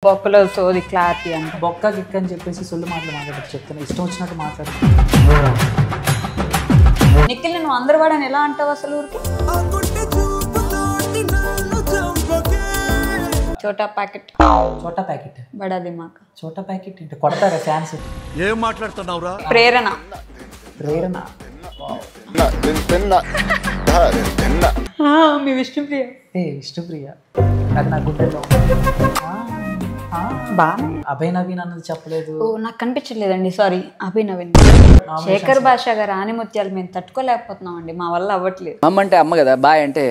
బొక్కలో సోది క్లారిటీ అంట. బొక్క గిక్క అని చెప్పేసి సొల్లు మాటలు మాట్లాడచ్చు చెప్తాను, ఇష్టం వచ్చినట్టు మాట్లాడు. నిఖిల్ నువ్వు అందరు వాడని ఎలా అంటావు అసలు ఊరికి? చోటా ప్యాకెట్, చోటా ప్యాకెట్, బడా దిమాక్. చోటా ప్యాకెట్ అంటే కొడతారా ఫ్యాన్స్? ఏం మాట్లాడుతున్నావురా? ప్రేరణ, ప్రేరణ మీ విష్ణుప్రియ. విష్ణుప్రియ అది నా గుండెలో. బాగా అభయ్ నవీన్ అన్నది చెప్పలేదు. ఓ నాకు కనిపించలేదండి, సారీ. అభినవీన్, శేఖర్ భాష గారు ఆనిముత్యాలు మేము తట్టుకోలేకపోతున్నాం అండి, మా వల్ల అవ్వట్లేదు. అమ్మ అంటే అమ్మ కదా, బాయ్ అంటే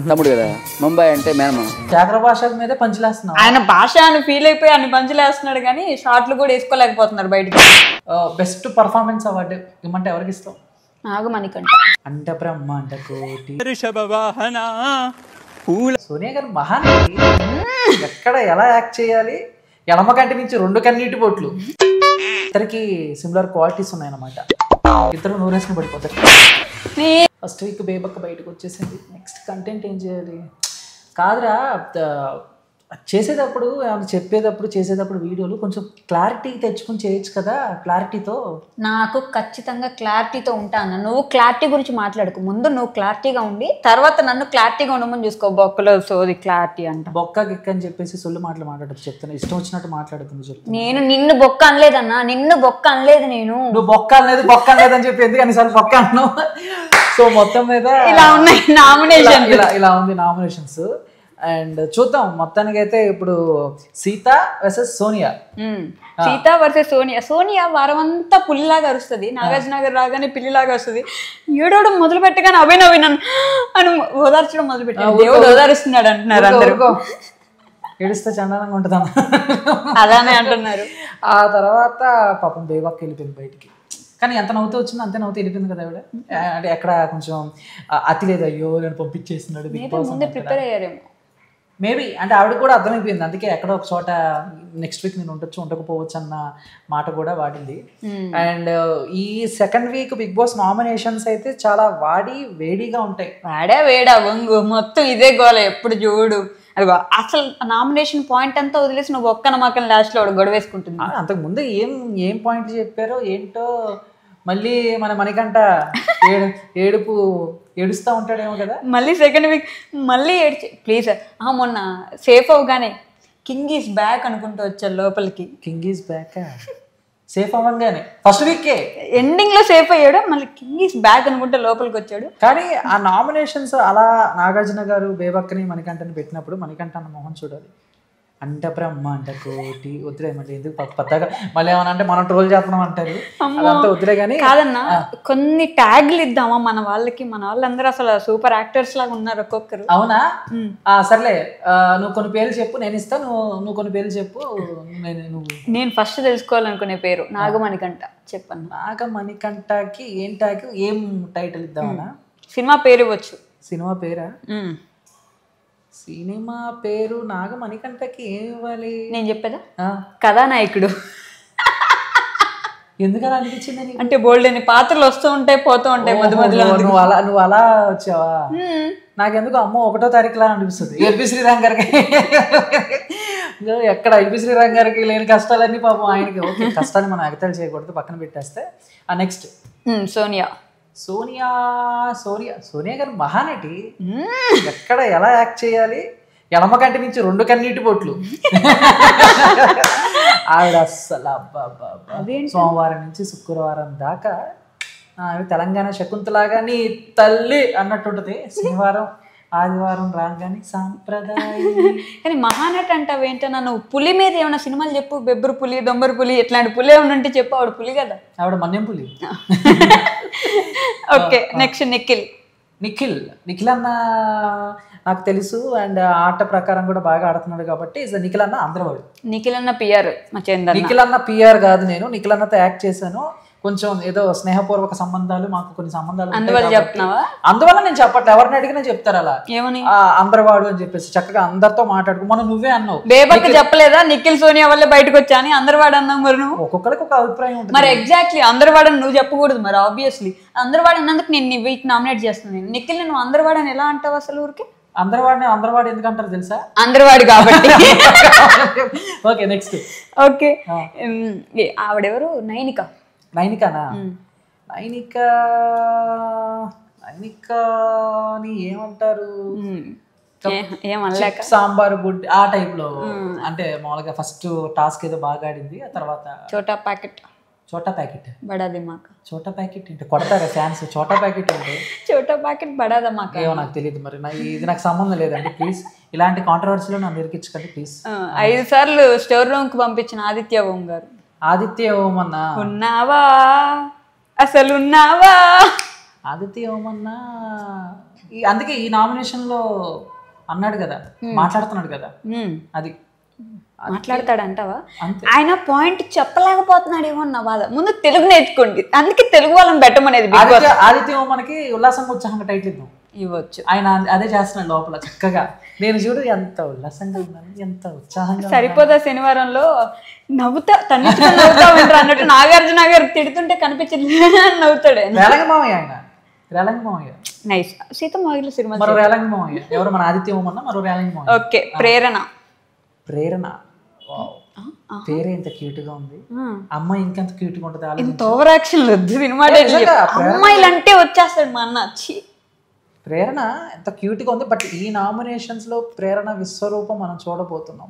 తమ్ముడు కదా, ముంబాయి అంటే మేనమ్మ. శేఖర్ భాష మీద పంచులేస్తున్నాం. ఆయన భాష అని ఫీల్ అయిపోయి అన్ని పంచులేస్తున్నాడు కానీ షార్ట్లు కూడా వేసుకోలేకపోతున్నారు బయటికి. బెస్ట్ పర్ఫార్మెన్స్ అవార్డు ఇమ్మంటే ఎవరికి ఇస్తాం? నాగమణికంట. అంట బ్రహ్మ అంట కోటి పూల సోనియా గారు మహానటి. ఎక్కడ ఎలా యాక్ట్ చేయాలి, ఎడమ కంటి నుంచి 2 కన్నీటి బొట్లు. ఇద్దరికి సిమిలర్ క్వాలిటీస్ ఉన్నాయన్నమాట. ఇద్దరు నూరేసిన పడిపోతారు. ఫస్ట్ వీక్ బేబక్క బయటకు వచ్చేసింది. నెక్స్ట్ కంటెంట్ ఏం చేయాలి? కాదురా, చేసేటప్పుడు ఏమైనా చెప్పేటప్పుడు చేసేటప్పుడు వీడియోలు కొంచెం క్లారిటీ తెచ్చుకుని చేయొచ్చు కదా. క్లారిటీతో నాకు ఖచ్చితంగా క్లారిటీతో ఉంటాను. నువ్వు క్లారిటీ గురించి మాట్లాడుకు, ముందు నువ్వు క్లారిటీగా ఉండి తర్వాత నన్ను క్లారిటీగా ఉండమని చూసుకో. బొక్కలో సోది క్లారిటీ అంట. బొక్క గిక్క అని చెప్పేసి సొల్లు మాటలు మాట్లాడచ్చు చెప్తాను, ఇష్టం వచ్చినట్టు మాట్లాడుతుంది చెప్తాను. నేను నిన్ను బొక్క అనలేదన్నా, నిన్ను బొక్క అనలేదు నేను. నువ్వు బొక్క అనలేదు, బొక్క అనలేదు అని చెప్పి ఎందుకు అన్నిసార్లు బొక్క అన్నావు? సో మొత్తం మీద ఇలా ఉన్నాయి నామినేషన్, ఇలా ఉంది నామినేషన్స్. అండ్ చూద్దాం మొత్తానికి అయితే ఇప్పుడు సీత వర్సెస్ సోనియా. సీత వర్సెస్ సోనియా. సోనియా వారమంతా పులిలాగా అరుస్తుంది, నాగార్జున గారు రాగానే పిల్లిలాగా వస్తుంది. ఏడవడం మొదలు పెట్టగానే అభినవీన్ అని ఓదార్చడం మొదలు పెట్టాను. దేవుడు ఓదారుస్తున్నాడు అంటున్నారు అందరూ. ఏడిస్తే చండాలంగా ఉంటుందన్న అలానే అంటున్నారు. ఆ తర్వాత పాపం బేబక్క వెళ్ళిపోయింది బయటికి. కానీ ఎంత నవ్వుతూ వచ్చిందో అంతే నవ్వుతూ వెళ్ళిపోయింది కదా ఆవిడ. అంటే ఎక్కడ కొంచెం అతి లేదు, అయ్యో నేను పంపించేస్తున్నాడు బిగ్ బాస్. ముందే ప్రిపేర్ అయ్యారేమో మేబీ. అంటే ఆవిడ కూడా అర్థమైపోయింది, అందుకే ఎక్కడో ఒక చోట నెక్స్ట్ వీక్ నేను ఉండొచ్చు ఉండకపోవచ్చు అన్న మాట కూడా వాడింది. అండ్ ఈ second week Bigg Boss nominations అయితే చాలా వేడిగా ఉంటాయి. వేడా వంగు మొత్తం ఇదే గోల ఎప్పుడు చూడు. అదిగో అసలు నామినేషన్ పాయింట్ అంతా వదిలేసి నువ్వు ఒక్క నమ్మకం లాస్ట్ లో గొడవేసుకుంటుంది. అంతకు ముందు ఏం పాయింట్ చెప్పారో ఏంటో. మళ్ళీ మన మణికంఠ ఏడుస్తూ ఉంటాడేమో కదా. మళ్ళీ సెకండ్ వీక్ మళ్ళీ ఏడ్చి ప్లీజ్. మొన్న సేఫ్ అవగానే కింగ్ ఈస్ బ్యాక్ అనుకుంటూ వచ్చారు లోపలికి. కింగ్ ఈస్ బ్యాక్ సేఫ్ అవ్వగానే ఫస్ట్ వీకే ఎండింగ్ లో సేఫ్ అయ్యాడు, మళ్ళీ కింగ్ ఈస్ బ్యాక్ అనుకుంటే లోపలికి వచ్చాడు. కానీ ఆ నామినేషన్స్ అలా నాగార్జున గారు బేబక్కని మణికంఠని పెట్టినప్పుడు మణికంఠ అన్న మొహం చూడాలి. అంట బ్రహ్మ అంట కోటి వద్దులే, మళ్ళీ ఎందుకు పెద్దగా మళ్ళీ ఏమన్నా అంటే మనం ట్రోల్ చేస్తున్నాం అంటారు, అదంతా వద్దులే. కానీ కాదన్నా కొన్ని ట్యాగ్లు ఇద్దామా మన వాళ్ళకి? మన వాళ్ళందరూ అసలు సూపర్ యాక్టర్స్ లాగా ఉన్నారు ఒక్కొక్కరు. అవునా? సర్లే, నువ్వు కొన్ని పేర్లు చెప్పు, నేను ఇస్తాను. నువ్వు కొన్ని పేర్లు చెప్పు. నేను ఫస్ట్ తెలుసుకోవాలనుకునే పేరు నాగమణికంఠ. చెప్పను. నాగమణికంఠకి ఏం టైటిల్ ఇద్దామన్నా? సినిమా పేరు ఇవ్వచ్చు. సినిమా పేరా? సినిమా పేరు నాగమణికంఠకి ఏం ఇవ్వాలి? నేను చెప్పేదా? కథానాయకుడు. ఎందుకలా అనిపించింది? అంటే బోల్డ్ అని పాత్రలు వస్తూ ఉంటాయి పోతూ ఉంటాయి మధ్య మధ్యలో. నువ్వు అలా వచ్చావా? నాకెందుకు అమ్మో 1వ తారీఖులా అనిపిస్తుంది. ఎల్బి శ్రీరామ్ గారికి ఎక్కడ ఎల్బి శ్రీరామ్ గారికి లేని కష్టాలన్నీ పాపం ఆయనకి. ఓకే, కష్టాన్ని మనం ఎగతాళి చేయకూడదు, పక్కన పెట్టేస్తే. నెక్స్ట్ సోనియా. సోనియా గారు మహానటి. ఎక్కడ ఎలా యాక్ట్ చేయాలి, ఎడమ కంటి నుంచి 2 కన్నీటి బొట్లు. ఆవిడ అస్సలు సోమవారం నుంచి శుక్రవారం దాకా తెలంగాణ శకుంతలాగా నీ తల్లి అన్నట్టుంటది. శనివారం ఆదివారం రాగానే సాంప్రదాయం. కానీ మహానటి అంటావేంటన్నా నువ్వు? పులి మీద ఏమైనా సినిమాలు చెప్పు. బెబ్బరు పులి, దొంబరు పులి, ఇట్లాంటి పులి ఏమైనా ఉంటే చెప్పు. ఆవిడ పులి కదా. ఆవిడ మన్యం పులి. ఓకే, నెక్స్ట్ నిఖిల్ అన్న నాకు తెలుసు. అండ్ ఆట ప్రకారం కూడా బాగా ఆడుతున్నాడు కాబట్టి నిఖిల్ అన్న ఆంధ్రవాడు. నిఖిల్ అన్న పిఆర్. నిఖిల్ అన్న పిఆర్ కాదు, నేను నిఖిల్ అన్నతో యాక్ట్ చేశాను. కొంచెం ఏదో స్నేహపూర్వక సంబంధాలు, మాకు కొన్ని సంబంధాలు. అందువల్ల నేను చెప్పట్లేదు, ఎవరిని అడిగినా చెప్తారు అలా ఏమని అందరవాడు అని చెప్పేసి. చక్కగా అందరితో మాట్లాడుకో. మనం నువ్వే అన్నావు, బేబక్క చెప్పలేదా నిఖిల్ సోనియా వల్లే బయటకు వచ్చా అని? అందరవాడు అన్నావు మరి నువ్వు. ఒక్కొక్కరికి ఒక అభిప్రాయం ఉంటుంది మరి. ఎగ్జాక్ట్లీ అందరవాడని నువ్వు చెప్పకూడదు మరి. ఆబ్వియస్లీ అందరవాడు అన్నందుకు నేను వీక్ నామినేట్ చేస్తున్నాను. నిఖిల్ నువ్వు అందరవాడని ఎలా అంటావు అసలు ఊరికి? అందరవాడు ఎందుకంటారు తెలుసా? అందరివాడు కాబట్టి. Okay next. ఓకే ఆవిడెవరు? నైనికానా? నైనికాని ఏమంటారు? ఏమనలేక సాంబార్ గుడ్ ఆ టైప్ లో. అంటే మామూలుగా ఫస్ట్ టాస్క్ ఏదో బాగా ఆడింది, ఆ తర్వాత చోటా ప్యాకెట్ బడా దిమాక్. చోటా ప్యాకెట్ ఏంటి కొడతారా ఫ్యాన్స్? చోటా ప్యాకెట్ ఏంటి? చోటా ప్యాకెట్ బడా దిమాక్ ఏమో నాకు తెలియదు మరి. ఇది నాకు సంబంధం లేదండి ప్లీజ్. ఇలాంటి కాంట్రవర్సీలో నన్ను ఇరికించకండి ప్లీజ్. 5 సార్లు స్టోర్ రూమ్ కి పంపించిన ఆదిత్య ఓం గారు. ఆదిత్య ఓం అన్న ఉన్నావా అసలు ఉన్నావా? ఆదిత్య ఓం అన్న అందుకే ఈ నామినేషన్ లో అన్నాడు కదా, మాట్లాడుతున్నాడు కదా, అది మాట్లాడతాడంటావా? ఆయన పాయింట్ చెప్పలేకపోతున్నాడేమో అన్న బాధ. ముందు తెలుగు నేర్చుకోండి, అందుకే తెలుగు వాళ్ళని పెట్టమనేది. ఆదిత్య ఓం మనకి ఉల్లాసంగా ఉత్సాహంగా టైటిల్ ఇవ్వచ్చు. ఆయన అదే చేస్తున్నాడు లోపల చక్కగా. నేను చూడు ఎంత ఉల్లాసంగా ఉన్నాను, ఎంత ఉత్సాహంగా. సరిపోదా శనివారంలో తన్నించుకొని నవ్వుతా ఉంటారు అన్నట్టు నాగార్జున గారు తిడుతుంటే కనిపించింది నవ్వుతాడు. రేలంగి మామయ్య నైస్. సీతమ్మ సినిమా మరో రేలంగి మామయ్య ఎవరు? మన ఆదిత్య ఓం అన్న మరో రేలంగి మామయ్య. ఓకే ప్రేరణ పేరే ఇంత క్యూట్ గా ఉంది. అమ్మాయి ఇంకెంత క్యూట్ గా ఉంటుంది. ఇంత ఓవర్ యాక్షన్ వద్దు సినిమా. అమ్మాయిలు అంటే వచ్చేస్తాడు మా అన్న. ప్రేరణ ఎంత క్యూట్ గా ఉంది. బట్ ఈ నామినేషన్స్ లో ప్రేరణ విశ్వరూపం మనం చూడబోతున్నాం.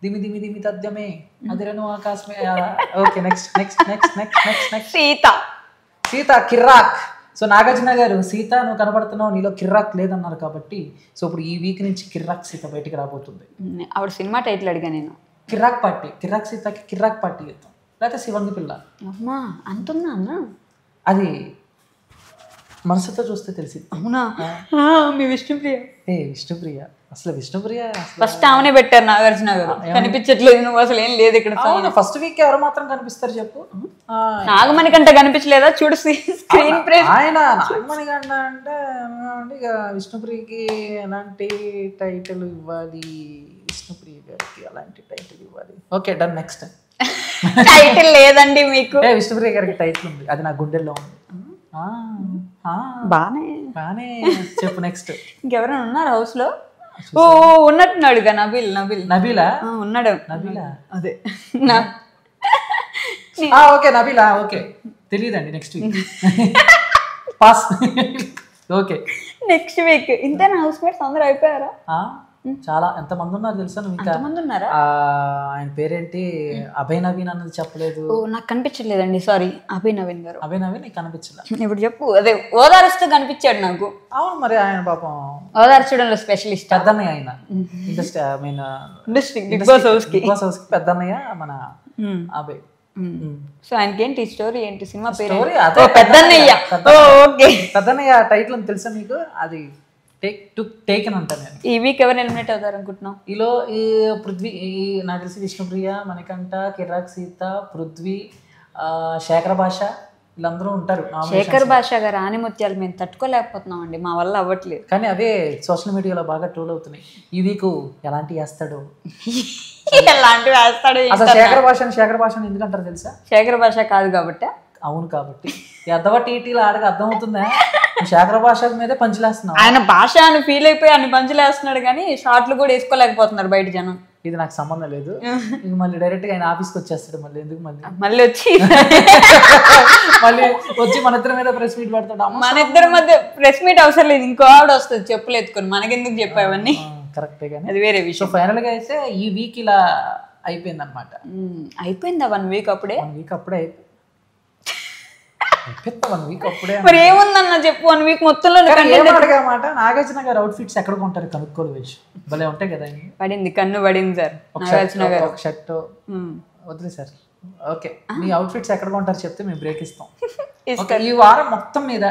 దిమి దిమి దిమి తద్యమే అదిరను ఆకాశమే. Okay next. సీత కిర్రాక్. సో నాగార్జున గారు, సీత నువ్వు కనబడుతున్నావు, నీలో కిర్రాక్ లేదన్నారు కాబట్టి సో ఇప్పుడు ఈ వీక్ నుంచి కిర్రాక్ సీత బయటికి రాబోతుంది. ఆవిడ సినిమా టైటిల్ అడిగా నేను. కిర్రాక్ సీతకి కిర్రాక్ పార్టీ చేద్దాం, లేకపోతే శివంగి పిల్ల. అమ్మా అంటున్నా అన్న, అది మనసుతో చూస్తే తెలిసి. అవునా? మీ విష్ణుప్రియ. విష్ణుప్రియ అసలు విష్ణుప్రియ ఫస్ట్ ఆమెనే పెట్టారు నాగార్జున గారు. కనిపించట్లేదు నువ్వు, అసలు ఏం లేదు ఇక్కడ. ఫస్ట్ వీక్ ఎవరు మాత్రం కనిపిస్తారు చెప్పు? నాగమణి కంటే కనిపించలేదా? చూడు స్క్రీన్ ప్రెస్. ఆయన నాగమణి కంట అంటే ఇక విష్ణుప్రియకి ఎలాంటి టైటిల్ ఇవ్వాలి? విష్ణుప్రియ గారికి అలాంటి టైటిల్ ఇవ్వాలి. Okay done. నెక్స్ట్ టైటిల్ లేదండి మీకు. విష్ణుప్రియ గారికి టైటిల్ ఉంది, అది నా గుండెల్లో ఉంది. బానే చెప్పు. నెక్స్ట్ ఇంకెవరైనా ఉన్నారు హౌస్ లో? ఓ ఉన్నట్టున్నాడు నబీలా ఉన్నాడు. అదే ఓకే నబీలా. ఓకే తెలియదండి. Next week pass. Okay next week ఇంతేనా? హౌస్ మేట్స్ అందరూ అయిపోయారా? చాలా ఎంతమంది ఉన్నారు తెలుసా? ఉన్నారా? ఆయన పేరేంటి? అభయ్ నవీన్ అన్నది చెప్పలేదు. నాకు కనిపించలేదండి, సారీ. అభయ్ నవీన్ నీకు కనిపించలే? ఇప్పుడు చెప్పు. అదే ఓదారుస్తూ కనిపించాడు నాకు. అవును మరి ఆయన పాపం ఓదార్చడంలో స్పెషలిస్ట్. పెద్దన్నయ్య ఆయన ఇండస్ట్రీ బిగ్ బాస్ హౌస్ కి పెద్దన్నయ్య మన అభయ్. సో ఆయనకేంటి స్టోరీ ఏంటి? సినిమా పేరు పెద్దన్నయ్య. టైటిల్ తెలుసా మీకు? అది టేకెన్ అంటాను నేను. ఈ వీక్ ఎవరు ఎలిమినేట్ అవుతారు అనుకుంటున్నావు? ఈ పృథ్వీ, నాకు తెలిసి విష్ణుప్రియ, మణికంఠ, కిర్రాక్ సీత, పృథ్వీ, శేఖర్ భాష వీళ్ళందరూ ఉంటారు. శేఖర్ భాష గారు ఆనిముత్యాలు మేము తట్టుకోలేకపోతున్నాం అండి, మా వల్ల అవ్వట్లేదు. కానీ అవే సోషల్ మీడియాలో బాగా ట్రోల్ అవుతున్నాయి. ఈ వీక్ ఎలాంటి వేస్తాడు అసలు శేఖర్ భాషని ఎందుకంటారు తెలుసా? శేఖర్ భాష కాదు కాబట్టి. అవును కాబట్టి ఎద్దవ టీటీలు ఆడగా అర్థం అవుతుందా? శేఖర్ భాష మీదే పంచులేస్తున్నావు. ఆయన భాష అని ఫీల్ అయిపోయి ఆయన పంచులేస్తున్నాడు, కానీ షార్ట్లు కూడా వేసుకోలేకపోతున్నారు బయట జనం. ఇది నాకు సంబంధం లేదు. ఇంక మళ్ళీ డైరెక్ట్ గా ఆయన ఆఫీస్కి వచ్చేస్తాడు. మళ్ళీ ఎందుకు మళ్ళీ వచ్చి మన ఇద్దరి మీద ప్రెస్ మీట్ పెడతాడు. మన ఇద్దరి మధ్య ప్రెస్ మీట్ అవసరం లేదు, ఇంకో ఆవిడ వస్తుంది చెప్పులు ఎత్తుకొని. మనకెందుకు చెప్పావన్నీ? కరెక్టే, కానీ అది వేరే విషయం. ఫైనల్ గా అయితే ఈ వీక్ ఇలా అయిపోయింది అనమాట. అయిపోయిందా? 1 వీక్ అప్పుడే? 1 వీక్ అప్పుడే మరి ఏముందన్న చెప్పు. 1 వీక్ మొత్తంలో మాట నాగార్జున గారు అవుట్ ఫిట్స్ ఎక్కడ కొంటారు కనుక్కోలు వేసి భలే ఉంటాయి కదా. పడింది, కన్ను పడింది సార్. నాగార్జున గారు ఒక షర్ట్ వద్దు sir. Okay, me out fits ఎక్కడ కొంటారు చెప్తే మేము బ్రేక్ ఇస్తాం. ఈ వారం మొత్తం మీద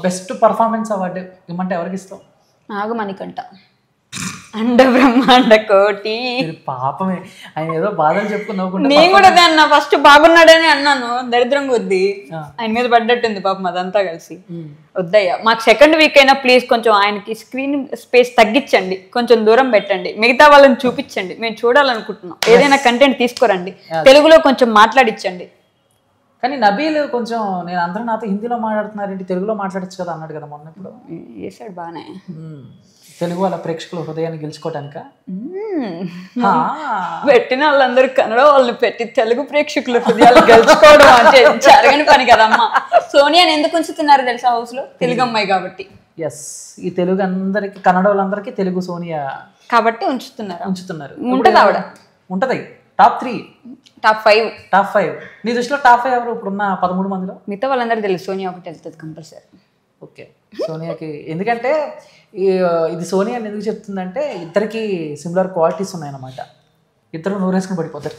బెస్ట్ పర్ఫార్మెన్స్ అవార్డు ఇమ్మంటే ఎవరికి ఇస్తాం? నాగమణికంఠ. అండ బ్రహ్మాండ కోటి. పాపమే ఆయన ఏదో బాధలు చెప్పుకున్నావు. నేను కూడా అన్న ఫస్ట్ బాగున్నాడని అన్నాను, దరిద్రం కొద్ది ఆయన మీద పడ్డట్టుంది పాపం అదంతా కలిసి. వద్దయ్యా, మాకు సెకండ్ వీక్ అయినా ప్లీజ్ కొంచెం ఆయనకి స్క్రీన్ స్పేస్ తగ్గించండి, కొంచెం దూరం పెట్టండి, మిగతా వాళ్ళని చూపించండి, మేము చూడాలనుకుంటున్నాం. ఏదైనా కంటెంట్ తీసుకురండి, తెలుగులో కొంచెం మాట్లాడించండి. కానీ నబీల్ కొంచెం నేను అందరూ నాతో హిందీలో మాట్లాడుతున్నారేంటి, తెలుగులో మాట్లాడచ్చు కదా అన్నాడు కదా మొన్న. ఇప్పుడు వేసాడు బాగానే. తెలుగు వాళ్ళ ప్రేక్షకుల హృదయాన్ని గెలుచుకోవటానిక పెట్టిన వాళ్ళందరూ కన్నడ వాళ్ళని పెట్టి తెలుగు ప్రేక్షకుల హృదయాలు గెలుచుకోవడం అంటే జరగని పని కదమ్మా. సోనియాని ఎందుకు ఉంచుతున్నారు తెలుసా హౌస్ లో? తెలుగు అమ్మాయి కాబట్టి. ఎస్, ఈ తెలుగు అందరికి, కన్నడ వాళ్ళందరికీ తెలుగు సోనియా కాబట్టి ఉంచుతున్నారు. ఉంటది ఆవిడ, ఉంటది. Top 3, top 5. నీ దృష్టిలో టాప్ 5 ఎవరు ఇప్పుడున్న 13 మందిలో? మిగతా వాళ్ళందరూ తెలుసు, సోనియా ఒకటి వెళ్తుంది కంపల్సరీ. ఓకే, సోనియాకి ఎందుకంటే ఇది సోనియా ఎందుకు చెప్తుందంటే ఇద్దరికి సిమిలర్ క్వాలిటీస్ ఉన్నాయన్నమాట. ఇద్దరు నూరేసుకుని పడిపోతారు.